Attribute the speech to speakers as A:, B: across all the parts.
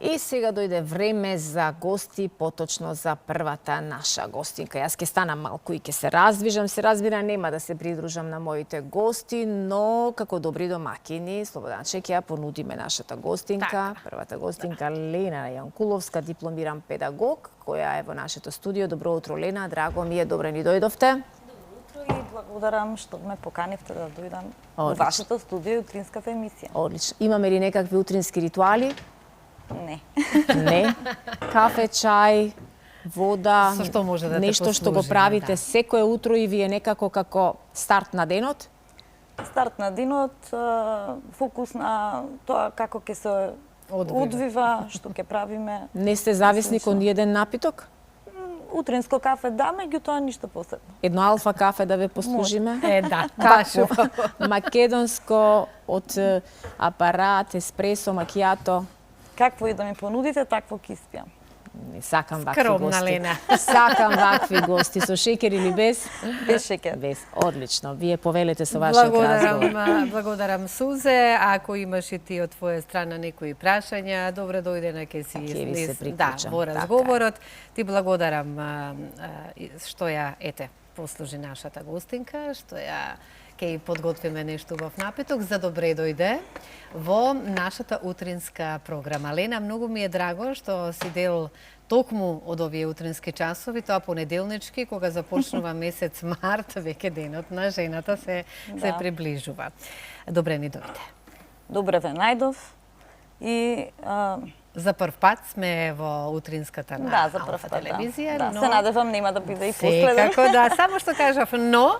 A: И сега дојде време за гости, поточно за првата наша гостинка. Јас ќе станам малку и ќе се раздвижам. Се разбира, нема да се придружам на моите гости, но како добри домакини, Слободанче, ќе ја понудиме нашата гостинка. Првата гостинка, Лена Јанкуловска, дипломиран педагог, која е во нашето студио. Добро утро, Лена, драго ми е, добре ни дојдовте.
B: Добро утро и благодарам што ме поканивте да дојдам во вашето студио и утринската емисија.
A: Одлично. Имаме ли некакви утрински ритуали?
B: Не.
A: Не. Кафе, чај, вода,
C: Со што може да
A: нешто што го правите секое утро и вие некако како старт на денот?
B: Старт на денот, фокус на тоа како ќе се одвива, што ќе правиме.
A: Не сте зависник од еден напиток?
B: Утринско кафе да, меѓутоа ништо посебно.
A: Едно алфа кафе да ве послужиме?
C: Да,
A: Какво? Македонско од апарат, еспресо, макијато?
B: Какво и да ми понудите, такво ќе испијам.
A: Не сакам вакви
C: Скромна
A: гости.
C: Лена.
A: Сакам вакви гости. Со шеќер или без?
B: Без шеќер.
A: Без. Одлично. Вие повелете со вашиот разговор.
C: Благодарам, Сузе. Ако имаш и ти од твоја страна некои прашања, добре дојде на ке си
A: ви се приклучам.
C: Да, во разговорот. Ти благодарам што ја послужи нашата гостинка, што ја ќе подготвиме нешто убав напиток за добре дојде во нашата утринска програма. Лена, многу ми е драго што си дел токму од овие утрински часови, тоа понеделнички, кога започнува месец март, веќе денот на жената се приближува. Добре ни дојде.
B: Добре ве најдов и
C: за прв пат сме во утринската на
B: за прв пат,
C: телевизија.
B: Да, се надевам нема да биде и
C: Секако,
B: последен.
C: да, само што кажав, но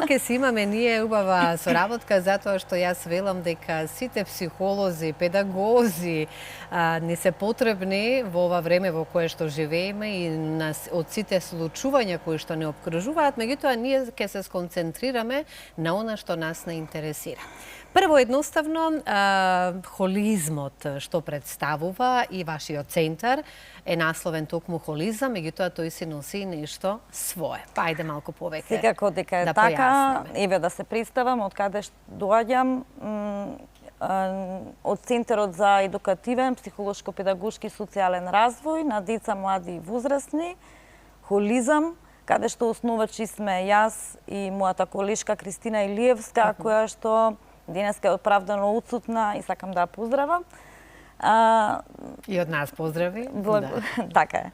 C: ќе си имаме ние убава соработка, затоа што јас велам дека сите психолози, педагози не се потребни во ова време во кое што живееме и од сите случувања кои што не обкружуваат, меѓутоа ние ќе се сконцентрираме на она што нас не интересира. Прво, едноставно, холизмот што представува и вашиот центар е насловен токму холизам, меѓутоа тој си носи нешто свое. Па ајде малку повеќе.
B: Секако дека е така, еве да се представам од каде доаѓам, од Центарот за едукативен, психолошко-педагошки и социјален развој на деца, млади и возрастни, холизам, каде што основачи сме јас и мојата колешка Кристина Илиевска, која што денеска е оправдано отсутна и сакам да ја поздравам.
C: И од нас поздрави.
B: Така е.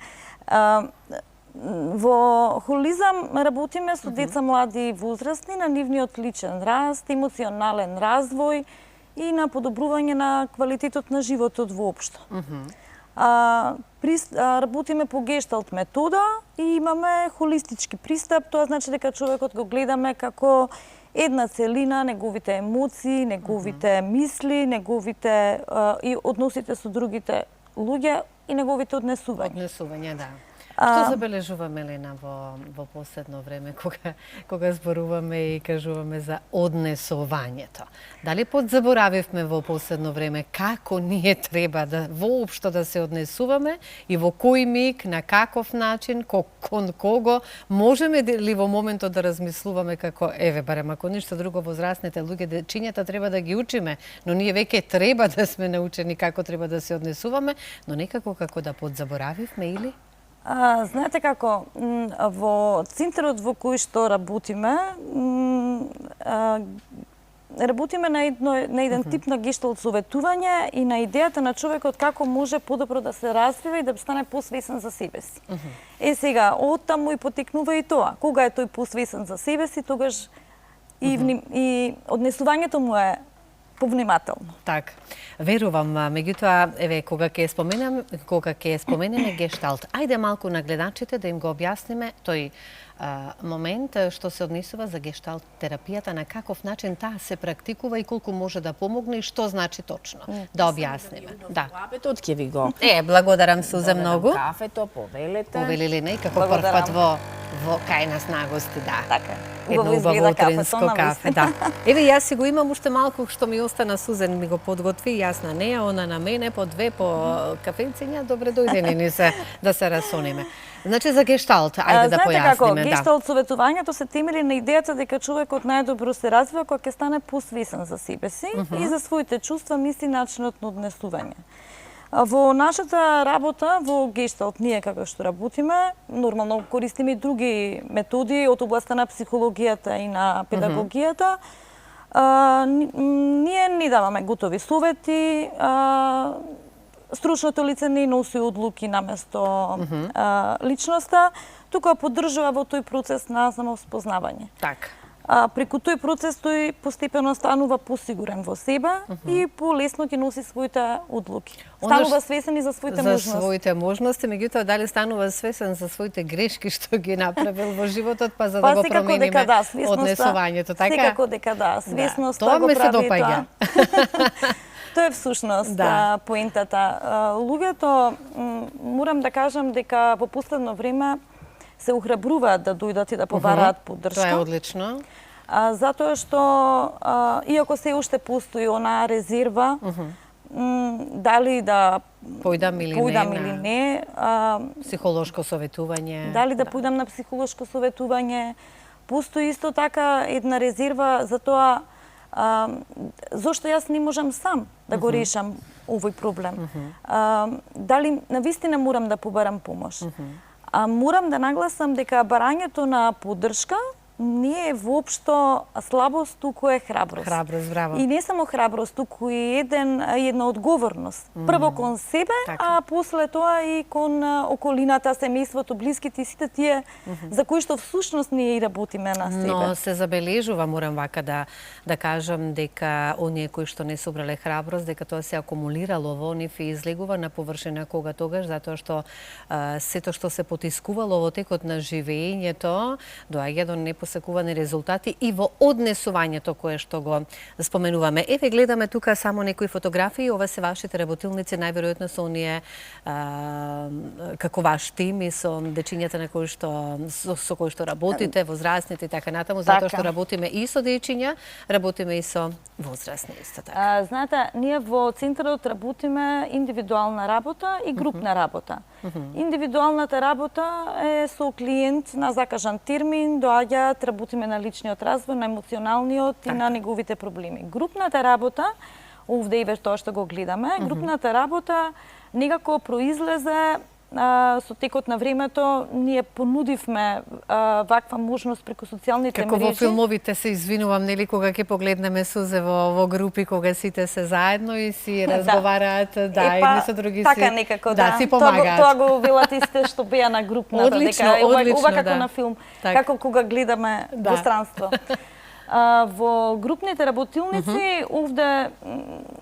B: Во холизам работиме со деца, млади и возрастни на нивниот личен раст, емоционален развој и на подобрување на квалитетот на животот воопшто. Работиме по гешталт метода и имаме холистички пристап, тоа значи дека човекот го гледаме како една целина, неговите емоции, неговите мисли, неговите и односите со другите луѓе и неговите однесувања.
C: Однесувања, да. Што забележуваме, Лена, во последно време, кога зборуваме и кажуваме за однесувањето? Дали подзаборавивме во последно време како ние треба да воопшто да се однесуваме и во кој миг, на каков начин, кон кого, можеме ли во моментот да размислуваме како, еве, барем ако ништо друго, возрастните луѓе, дечињата треба да ги учиме, но ние веќе треба да сме научени како треба да се однесуваме, но некако како да подзаборавивме или?
B: Знаете како, во центарот во кој што работиме на еден тип на гешталт советување и на идејата на човекот како може подобро да се развива и да стане посвесен за себе си. Сега, оттаму и потекнува и тоа. Кога е тој посвесен за себе си, тогаш и однесувањето му е повнимателно.
C: Так, верувам, меѓутоа, еве, кога ќе споменеме гешталт, ајде малку на гледачите да им го објасниме тој момент што се однесува за гешталт терапијата, на каков начин таа се практикува и колку може да помогне и што значи точно. Да објасниме. Да.
A: Кафетот ќе ви го.
C: Благодарам Сузе многу.
A: Кафето, повелете.
C: Повели Лена и како прв пат во кај нас на гости, да.
B: Така.
C: Едно убаво утринско кафе, да. Еве јас си го имам уште малку што ми остана, Сузен ми го подготви, јас на неа, она на мене, по две по кафенциња, добре дојдени ни се да се расониме. Значи за гешталт, ајде да појасниме,
B: како, гешталт советувањето се темели на идејата дека човекот најдобро се развива кога ќе стане посвесен за себе си и за своите чувства, мисли, начинот на однесување. Во нашата работа во Гешталт, ние како што работиме, нормално користиме и други методи од областта на психологијата и на педагогијата. Ние не даваме готови совети, стручното лице не носи одлуки наместо личноста, туку поддржува во тој процес на самоспознавање.
C: Така.
B: Преку тој процес тој постепено станува посигурен во себе и полесно ќе носи своите одлуки. Станува свесен и за своите можности.
C: За своите можности, меѓутоа дали станува свесен за своите грешки што ги направил во животот, па за да го промениме однесувањето, така?
B: Секако дека да, свесноста
C: тоа
B: го
C: ме се
B: прави
C: допаѓа.
B: Тоа е всушност
C: Да.
B: поентата. Луѓето, морам да кажам дека во последно време се ухрабруваат да дојдат и да побараат поддршка.
C: Тоа е одлично.
B: Затоа што, иако се уште постои онаа резерва, дали да
C: Појдам или
B: не,
C: психолошко советување.
B: дали да појдам на психолошко советување, постои исто така една резерва за тоа зошто јас не можам сам да го решам овој проблем. Дали навистина морам да побарам помош. Морам да нагласам дека барањето на поддршка не е воопшто слабост, туку е храброст.
C: Храброст, браво.
B: И не само храброст, туку и една одговорност. Прво кон себе, а после тоа и кон околината, семејството, блиските и сите тие за кои што всушност ние и работиме на себе.
C: Но се забележува, морам вака да кажам, дека оние кои што не собрале храброст, дека тоа се акумулирало во нив и излегува на површина тогаш, затоа што сето што се потискувало во текот на живеењето доаѓа до непосекувани резултати и во однесувањето кое што го споменуваме. Еве гледаме тука само некои фотографии, ова се вашите работилници, најверојатно со оние како ваш тим и со дечињата на кои што со кои што работите, возрастните и така натаму, затоа што работиме и со дечиња, работиме и со возрастни исто така.
B: Знаете, ние во центарот работиме индивидуална работа и групна работа. Индивидуалната работа е со клиент на закажан термин, доаѓаат, работиме на личниот развој, на емоционалниот и на неговите проблеми. Групната работа, овде и тоа што го гледаме, групната работа некако произлезе со текот на времето. Ние понудивме ваква можност преку социјалните мрежи.
C: Како во филмовите, се извинувам, нели, кога ќе погледнеме сузе во групи, кога сите се заедно и си разговараат, и едни со други
B: така некако,
C: си помагаат.
B: Тоа го велат и сите што беа на групната, дека ова како на филм, како кога гледаме во странство. Во групните работилници, овде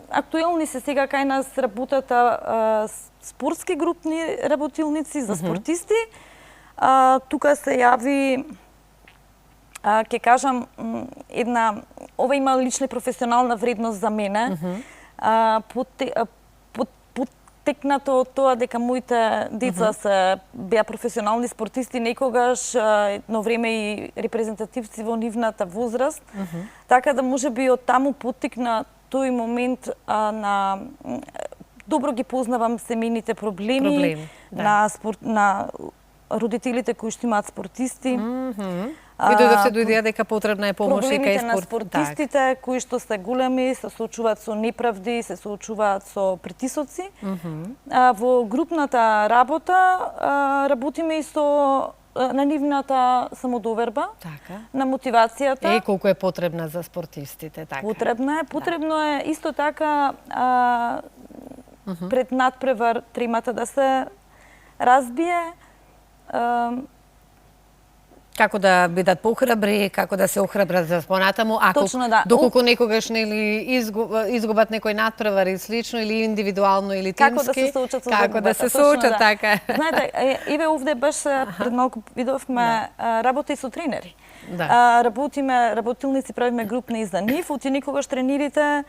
B: актуелни се сега кај нас работата спортски групни работилници за спортисти. Тука се јави, ќе кажам, ова има лична и професионална вредност за мене. Потекнато од тоа дека моите деца беа професионални спортисти, некогаш едно време и репрезентативци во нивната возраст, така да можеби од таму потекна тој момент на добро ги познавам семејните проблеми на родителите кои што имаат спортисти.
C: И дојдовте до идеја дека потребна е помош и кај
B: на спортистите кои што се големи, се соочуваат со неправди, се соочуваат со притисоци. Во групната работа работиме и со на нивната самодоверба, на мотивацијата.
C: Колку е потребна за спортистите, така.
B: Потребно е исто така пред надпревар тремата да се разбие.
C: Како да бидат похрабри, како да се охрабрат за понатаму, доколку некогаш нели изгубат некој надпревар и слично, или индивидуално или тимски.
B: Како да се соочат со
C: Како да се соочат, така.
B: Знаете, еве овде беше пред малку видовме работа и со тренери. Работиме, работилници, правиме групни и за нив, оти некогаш тренерите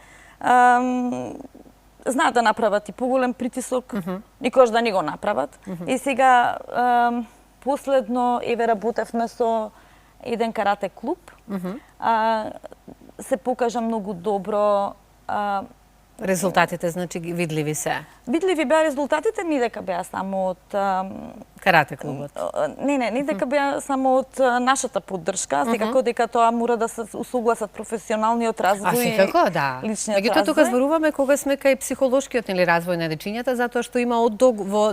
B: знаат да направат и поголем притисок, никогаш да не го направат. И сега последно, еве, работевме со еден карате клуб. Се покажа многу добро.
C: Резултатите, значи, видливи се?
B: Видливи беа резултатите, не дека беа само од
C: карате клубот?
B: Не дека беа само од нашата поддршка, секако дека тоа мора да се усогласат професионалниот развој.
C: Секако, да. Меѓутоа тука зборуваме кога сме кај психолошкиот развој на дечињата, затоа што има од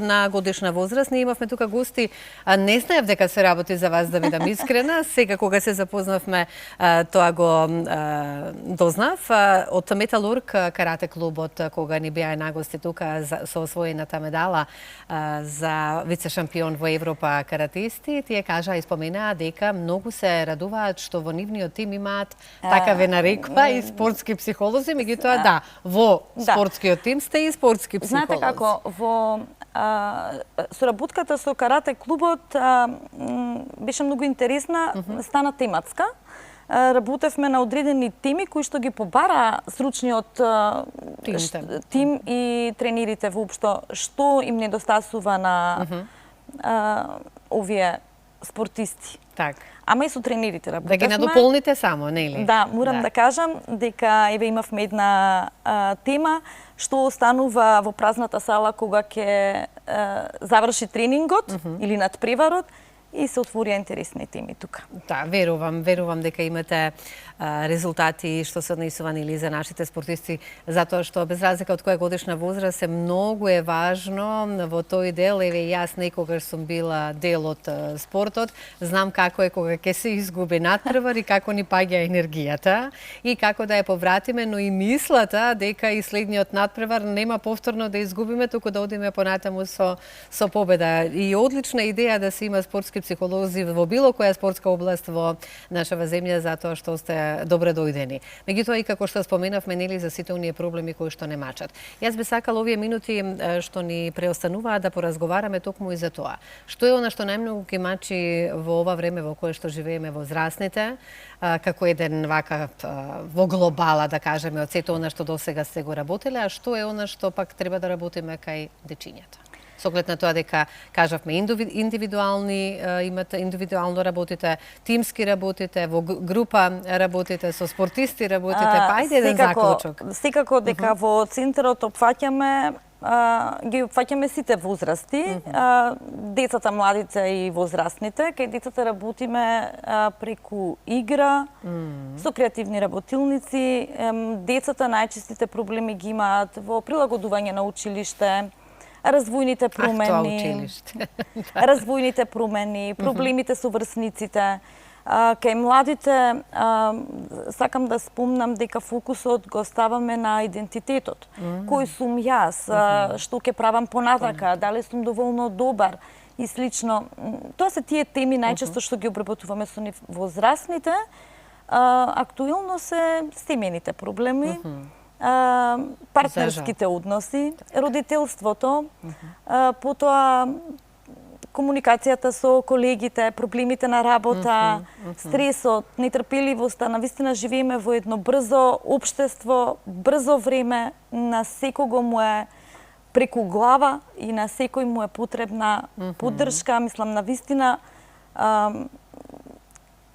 C: на годишна возраст. Ние имавме тука гости, не знаев дека се работи за вас, да бидам искрена. Сега кога се запознавме, тоа го дознав. Од Металург карате клубот, кога ни беа на гости тука со освоената медала за вице-шампион во Европа каратисти, тие кажаа и споменаа дека многу се радуваат што во нивниот тим имаат, така ве нарекува, и спортски психолози, меѓутоа да, во спортскиот тим сте и спортски психолози.
B: Знаете како, во соработката со карате клубот беше многу интересна, стана тематска. Работевме на одредени теми кои што ги побара сручниот тим и тренерите воопшто, што им недостасува на овие спортисти.
C: Так.
B: Ама и со тренерите работевме.
C: Да ги надополните само, нели?
B: Да, морам да кажам дека еве имавме една тема што останува во празната сала кога ќе заврши тренингот или надпреварот, и се отворија интересни теми тука.
C: Да, верувам дека имате резултати што се однесувани или за нашите спортисти, затоа што без разлика од која годишна возраст многу е важно во тој дел. Еве јас некогаш сум била дел од спортот, знам како е кога ќе се изгуби надпревар и како ни паѓа енергијата и како да ја повратиме, но и мислата дека и следниот надпревар нема повторно да изгубиме, туку да одиме понатаму со победа. И одлична идеја да се има спортски психолози во било која спортска област во нашава земја, затоа што сте добре дојдени. Меѓутоа и како што споменавме, нели, за сите оние проблеми кои што не мачат. Јас би сакала овие минути што ни преостануваат да поразговараме токму и за тоа. Што е она што најмногу ги мачи во ова време во кое што живееме возрастните, како еден вака во глобала, да кажеме, од сето она што досега сте го работеле, а што е она што пак треба да работиме кај дечињата? Со оглед на тоа дека кажавме индивидуално работите, тимски работите, во група работите, со спортисти работите, па ајде еден заклучок.
B: Секако дека во центарот ги опфаќаме сите возрасти, децата, младите и возрастните. Кај децата работиме преку игра, со креативни работилници. Децата најчестите проблеми ги имаат во прилагодување на училиште, развојните промени, проблемите со врсниците. Кај младите сакам да спомнам дека фокусот го ставаме на идентитетот. Кој сум јас, што ќе правам понатака, дали сум доволно добар и слично. Тоа се тие теми најчесто што ги обработуваме со нив. Возрастните актуелно се семејните проблеми, партнерските односи, родителството, потоа комуникацијата со колегите, проблемите на работа, стресот, нетрпеливоста. Навистина живееме во едно брзо општество, брзо време, на секого му е преку глава и на секој му е потребна поддршка. Мислам, навистина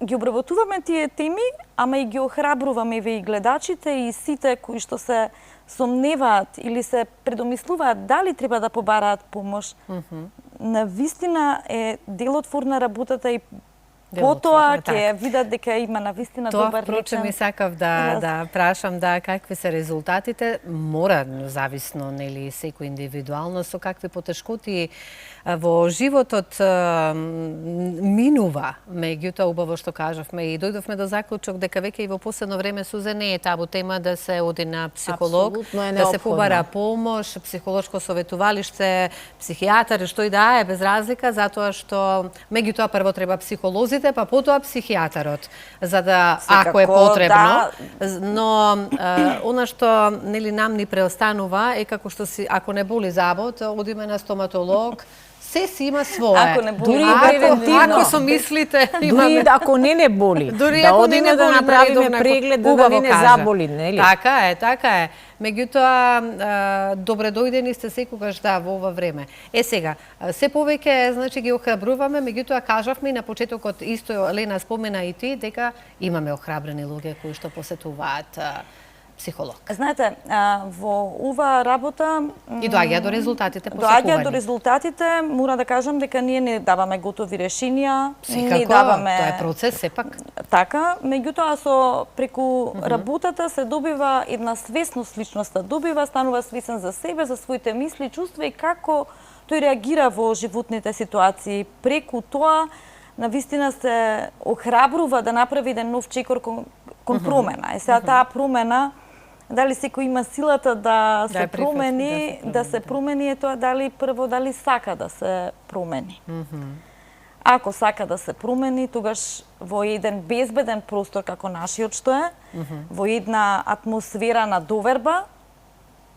B: ги обработуваме тие теми, ама и ги охрабруваме и гледачите и сите кои што се сомневаат или се предомислуваат дали треба да побараат помош. Навистина е делотворна работата и потоа ќе видат дека има навистина добар речен.
C: Тоа, впрочем, и сакав да прашам какви се резултатите, мора зависно, нели, секој индивидуално, со какви потешкоти во животот минува. Меѓутоа, убаво што кажавме и дојдовме до заклучок дека веќе и во последно време, Сузе, не е табу тема да се оди на психолог, да се побара помош, психолошко советувалиште, психијатар, што и да е, без разлика, затоа што меѓутоа прво треба психолозите, па потоа психијатарот, за да, ако е потребно. Но она што, нели, нам ни преостанува е како што си, ако не боли забот, одиме на стоматолог. Се си има свое.
B: Ако не боли,
C: ако со мислите имаме...
A: Дури ако не боли, да одиме да направиме преглед да не заболи, нели?
C: Така е. Меѓутоа, добре дојдени сте секогаш во ова време. Сега, се повеќе, значи, ги охрабруваме, меѓутоа кажавме и на почетокот, исто Лена спомена и ти, дека имаме охрабрени луѓе кои што посетуваат психолог.
B: Знаете, во оваа работа
C: И доаѓа до резултатите
B: доаѓа до
C: посакувани.
B: резултатите, мора да кажам дека ние не даваме готови решенија, не
C: Секако,
B: даваме
C: тоа е процес сепак.
B: така, меѓутоа со преку работата се добива една свесност личноста, добива, станува свесен за себе, за своите мисли, чувства и како тој реагира во животните ситуации. Преку тоа навистина се охрабрува да направи еден нов чекор кон промена. И сега таа промена, дали секој има силата да се промени, да се промени е тоа дали сака да се промени. Ако сака да се промени, тогаш во еден безбеден простор како нашиот што е, во една атмосфера на доверба,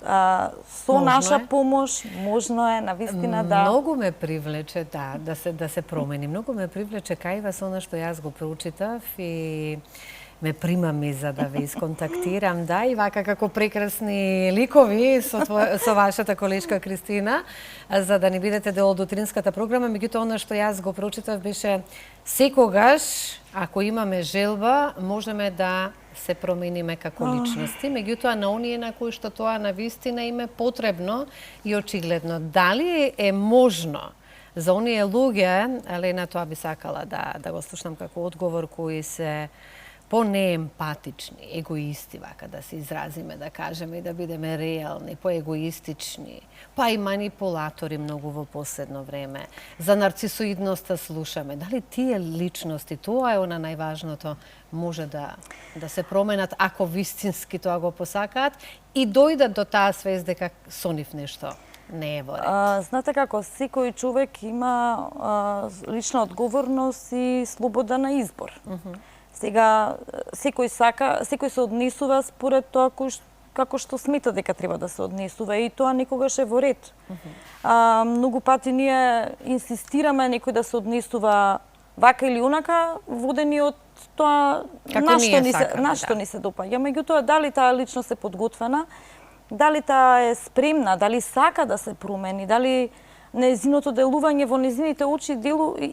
B: со наша помош, можно е навистина да...
C: Многу ме привлече да се промени. Многу ме привлече кај вас она што јас го проучитав и ме примами за да ве исконтактирам, да, и вака како прекрасни ликови со вашата колешка Кристина, за да не бидете дел од утринската програма. Меѓутоа, она што јас го проучитав беше секогаш, ако имаме желба, можеме да се промениме како личности, меѓутоа на оние на кои што тоа навистина им е потребно и очигледно. Дали е можно за оние луѓе, Елена, тоа би сакала да го слушнам како одговор, кои се по-неемпатични, егоисти, вака да се изразиме, да кажеме и да бидеме реални, по-егоистични, па и манипулатори многу во последно време. За нарцисоидноста слушаме. Дали тие личности, тоа е она најважното, може да се променат ако вистински тоа го посакаат и дојдат до таа свест дека со нив нешто не е во ред.
B: Знаете како, секој човек има лична одговорност и слобода на избор. Сега, секој се однесува според тоа како што смета дека треба да се однесува и тоа никогаш е во ред. Многу пати ние инсистираме некој да се однесува вака или онака, водени од тоа на што ни се допаѓа. Меѓутоа, дали таа личност е подготвена, дали таа е спремна, дали сака да се промени, дали нејзиното делување во нејзините очи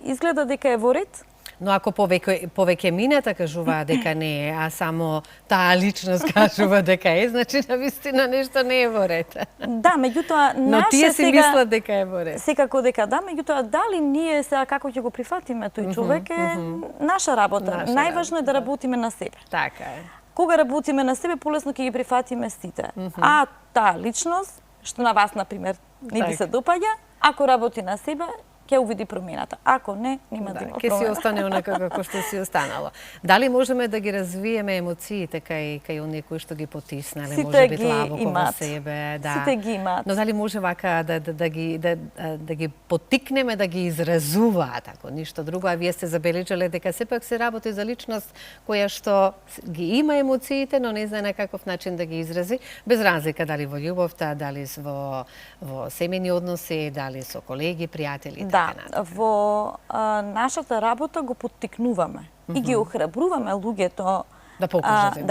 B: изгледа дека е во ред.
C: Но ако повеќе мината кажува дека не е, а само таа личност кажува дека е, значи навистина нешто не е во ред.
B: Да, меѓутоа
C: но тие си мислат дека е во ред.
B: Секако дека да, меѓутоа дали ние сега како ќе го прифатиме тој човек е наша работа. Најважно е да работиме на себе.
C: Така е.
B: Кога работиме на себе, полесно ќе ги прифатиме сите. А таа личност, што на вас, например, не ви се допаѓа, ако работи на себе, ќе увиди промената. Ако не, нема да има промена.
C: Ќе си остане онака како што си останало. Дали можеме да ги развиеме емоциите кај оние кои што ги потиснале, може би длабоко во себе, да.
B: Сите ги имаат.
C: Но дали може вака да ги поттикнеме да ги изразуваат, ако ништо друго, а вие сте забележале дека сепак се работи за личност која што ги има емоциите, но не знае на каков начин да ги изрази, без разлика дали во љубовта, дали во семејни односи, дали со колеги, пријатели.
B: Да, во нашата работа го поттикнуваме и ги охрабруваме луѓето
C: да покажат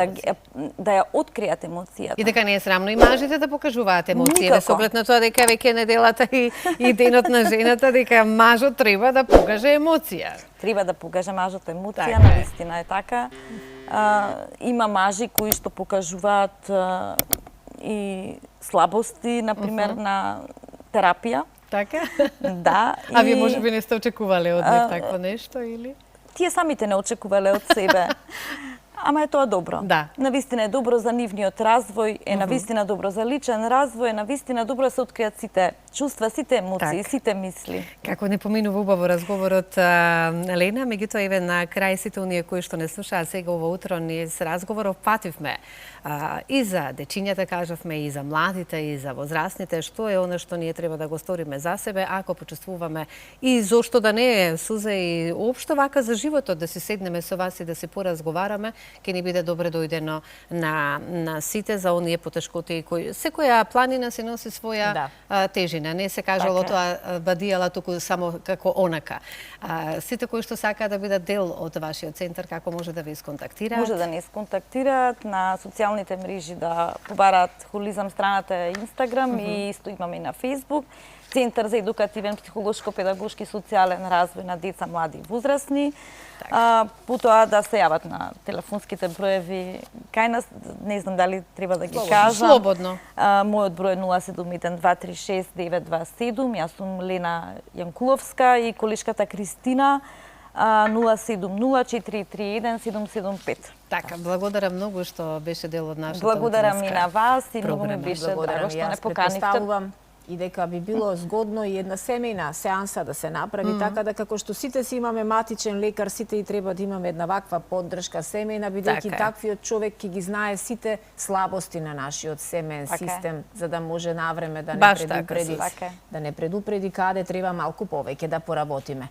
B: да ја откријат емоцијата.
C: И дека не е срамно и мажите да покажуваат емоции, со оглед на тоа дека веќе неделата и денот на жената, дека мажот треба да покаже емоција.
B: Треба да покаже мажот емоција, навистина е така. Има мажи кои што покажуваат и слабости, например, на терапија.
C: Така?
B: Да.
C: А вие може би не сте очекувале од нив такво нешто или?
B: Тие самите не очекувале од себе. Ама е тоа добро.
C: Да.
B: Навистина е добро за нивниот развој, е навистина добро за личен развој, е навистина добро да се откријат сите чувства, сите емоции, сите мисли.
C: Како не поминува убаво разговорот, Лена, меѓутоа еве на крај сите оние кои што не слушаат сега ово утро низ разговоров пативме и за дечињата кажавме, и за младите, и за возрастните, што е она што ние треба да го сториме за себе, ако почувствуваме и зошто да не е суза и општо вака за животот, да си седнеме со вас и да си поразговараме, ќе ни биде добре дојдено на сите за оние потешкоти кои секоја планина се носи своја тежина. Не се кажало тоа бадијала туку само како онака. Сите кои што сакаат да бидат дел од вашиот центар, како може да ве исконтактираат?
B: Може да не исконтактираат на социјалните мрежи, да побараат Холизам страната Инстаграм и исто имаме и на Фејсбук. Центар за едукативен, психолошко-педагошки и социјален развој на деца, млади и возрастни. Потоа да се јават на телефонските броеви кај нас, не знам дали треба да ги кажам.
C: Слободно.
B: Мојот број е 071-236-927, јас сум Лена Јанкуловска и колешката Кристина 070-431-775.
C: Така, благодарам многу што беше дел од нашата
B: Благодарам и на вас и многу ми
C: програма.
B: беше
A: Благодарам
B: драго
A: и
B: што
A: јас
B: не поканивте.
A: претпоставувам и дека би било згодно и една семејна сеанса да се направи така да како што сите си имаме матичен лекар, сите и треба да имаме една ваква поддршка семејна, бидејќи
C: Така е.
A: таквиот човек ќе ги знае сите слабости на нашиот семеен
B: Така е.
A: систем за да може навреме да не
C: Баш така,
A: предупреди,
B: така е.
A: да не предупреди каде треба малку повеќе да поработиме.